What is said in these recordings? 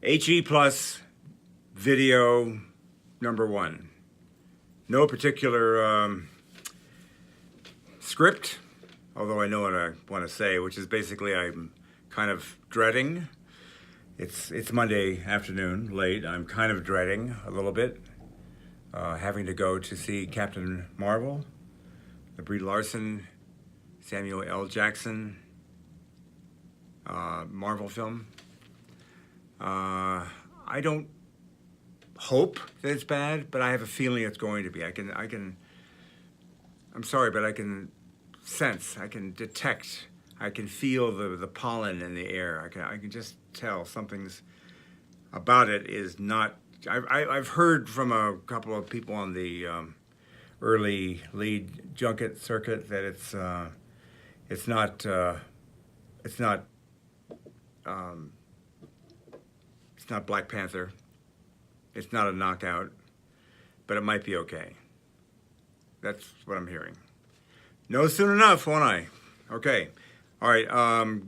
HE Plus video number 1. No particular script, although I know what I want to say, which is basically I'm kind of dreading. It's Monday afternoon, late. I'm kind of dreading a little bit having to go to see Captain Marvel, the Brie Larson, Samuel L. Jackson Marvel film. I don't hope that it's bad, but I have a feeling it's going to be. I'm sorry, but I can sense, I can detect, I can feel the pollen in the air. I can just tell something's about it is not. I've heard from a couple of people on the early lead junket circuit that it's not Black Panther. It's not a knockout, but it might be okay. That's what I'm hearing. No, soon enough, won't I? Okay. All right.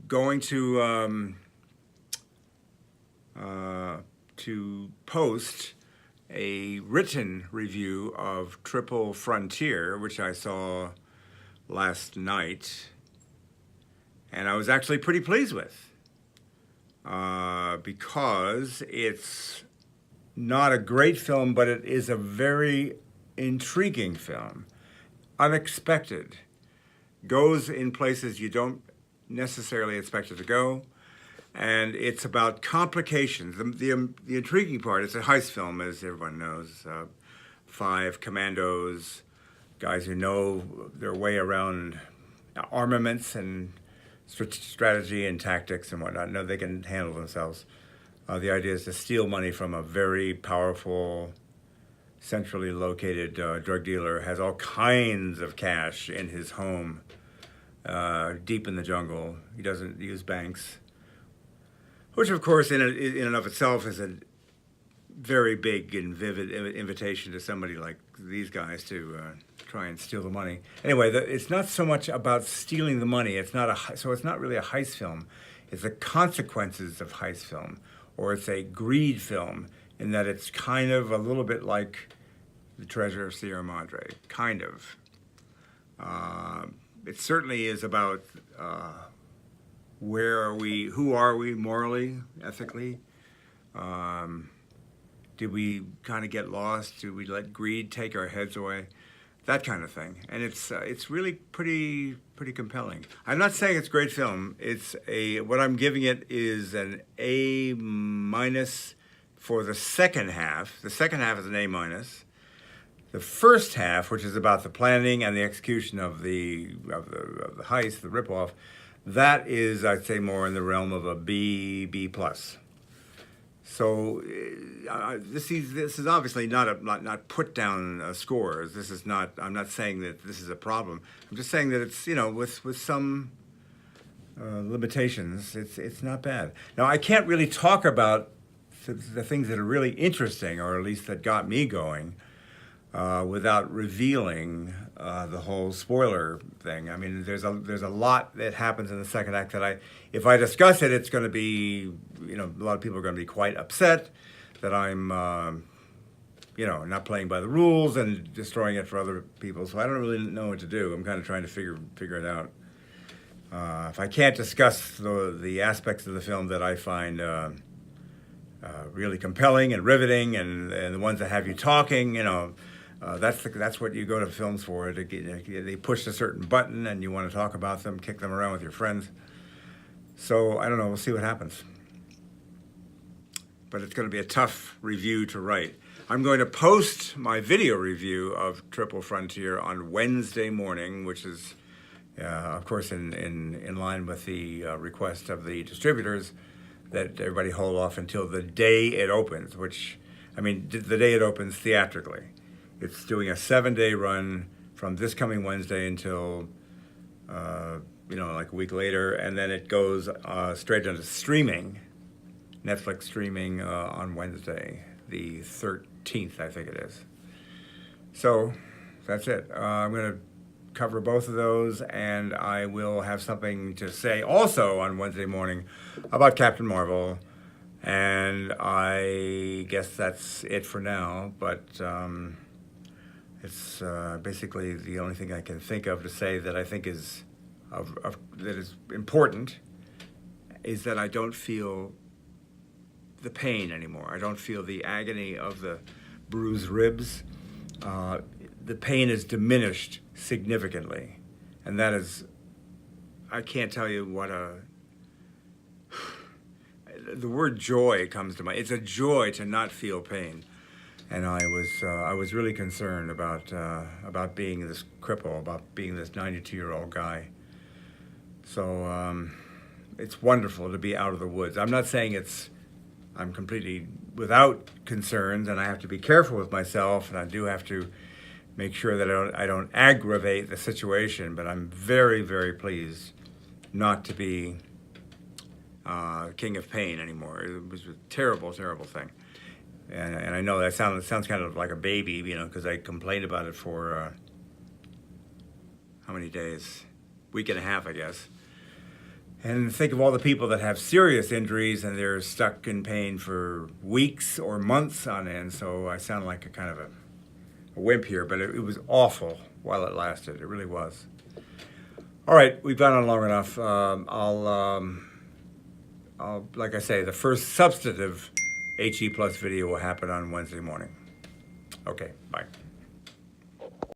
Going to post a written review of Triple Frontier, which I saw last night, and I was actually pretty pleased with. Because it's not a great film, but it is a very intriguing film. Unexpected. Goes in places you don't necessarily expect it to go. And it's about complications. The intriguing part, it's a heist film, as everyone knows. 5 commandos, guys who know their way around armaments and strategy and tactics and whatnot. No, they can handle themselves. The idea is to steal money from a very powerful, centrally located drug dealer, has all kinds of cash in his home, deep in the jungle. He doesn't use banks, which of course in and of itself is a very big and vivid invitation to somebody like these guys to try and steal the money. Anyway, it's not so much about stealing the money. It's not really a heist film. It's the consequences of heist film, or it's a greed film in that it's kind of a little bit like The Treasure of Sierra Madre, kind of. It certainly is about where are we, who are we morally, ethically. Did we kind of get lost? Did we let greed take our heads away? That kind of thing. And it's really pretty compelling. I'm not saying it's a great film. What I'm giving it is an A- for the second half. The second half is an A-. The first half, which is about the planning and the execution of the heist, the ripoff, that is, I'd say, more in the realm of a B+. So this is obviously not put down scores. This is not. I'm not saying that this is a problem. I'm just saying that it's with some limitations, it's not bad. Now I can't really talk about the things that are really interesting, or at least that got me going, without revealing the whole spoiler thing. I mean, there's a lot that happens in the second act that if I discuss it, it's going to be, a lot of people are going to be quite upset that I'm, not playing by the rules and destroying it for other people. So I don't really know what to do. I'm kind of trying to figure it out. If I can't discuss the aspects of the film that I find really compelling and riveting, and the ones that have you talking, that's what you go to films for. They push a certain button and you want to talk about them, kick them around with your friends. So I don't know. We'll see what happens. But it's going to be a tough review to write. I'm going to post my video review of Triple Frontier on Wednesday morning, which is, of course, in line with the request of the distributors that everybody hold off until the day it opens, the day it opens theatrically. It's doing a 7-day run from this coming Wednesday until, like a week later, and then it goes straight into streaming, Netflix streaming on Wednesday, the 13th, I think it is. So that's it. I'm going to cover both of those, and I will have something to say also on Wednesday morning about Captain Marvel, And I guess that's it for now, but it's basically the only thing I can think of to say that I think is that is important is that I don't feel the pain anymore. I don't feel the agony of the bruised ribs. The pain is diminished significantly, and that is, I can't tell you what the word joy comes to mind. It's a joy to not feel pain, and I was really concerned about being this cripple, about being this 92-year-old guy. So it's wonderful to be out of the woods. I'm not saying I'm completely without concerns, and I have to be careful with myself, and I do have to make sure that I don't aggravate the situation, but I'm very, very pleased not to be king of pain anymore. It was a terrible, terrible thing. And I know that sounds kind of like a baby, you know, because I complained about it for how many days? Week and a half, I guess. And think of all the people that have serious injuries and they're stuck in pain for weeks or months on end. So I sound like a kind of a wimp here, but it was awful while it lasted. It really was. All right, we've gone on long enough. I'll, like I say, the first substantive HE Plus video will happen on Wednesday morning. Okay, bye.